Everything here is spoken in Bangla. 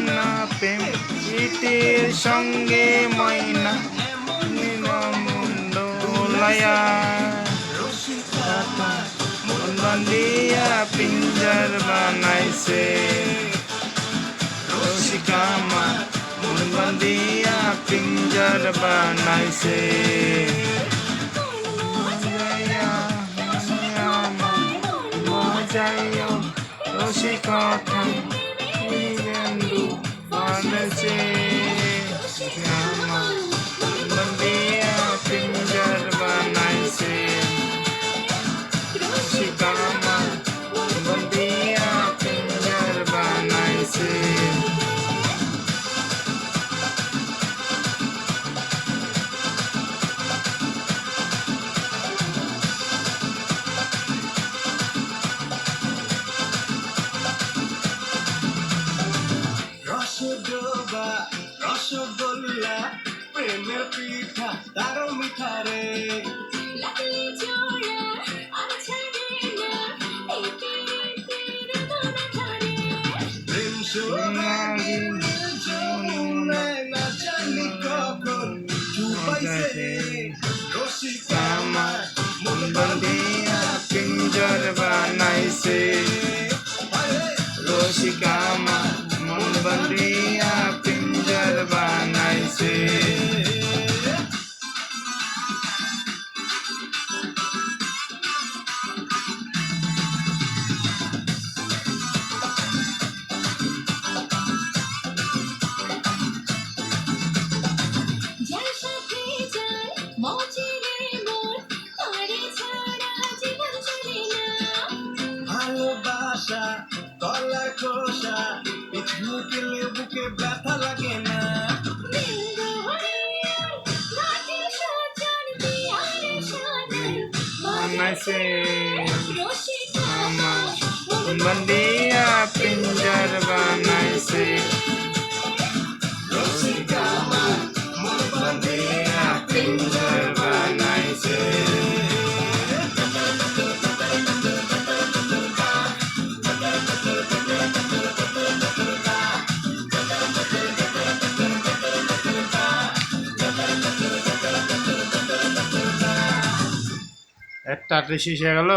না প্রেম ইটির সঙ্গে ময়না মুন্ডলায়া মন বান্ধিয়া পিঞ্জর বানাইছে রসিকা আমার মন বান্ধিয়া পিঞ্জর বানাইছে মজাইও রসিকতা বন্ধু বানাইছে আমার মন বান্ধিয়া পিঞ্জর বানাইছে রসিকা আমার মন বান্ধিয়া পিঞ্জর বানাইছে রসগোবা রসগোল্লা প্রেমের পিঠা তারও মিঠা রে প্রেম সোহাগী যমুনায় না জানি কখন ডুবাইছে রে রসিকা আমার মন বান্ধিয়া পিঞ্জর বানাইছে রসিকা আমার মন বান্ধিয়া পিঞ্জর বানাইছে ভালোবাসা গলার খোসা পিছুকে বুকে ব্যথা লাগে না বানাইছে আমার মন বান্ধিয়া পিঞ্জর বানাইছে রসিকা আমার মন বান্ধিয়া পিঞ্জর বানাইছে একটা শেষ হয়ে গেল।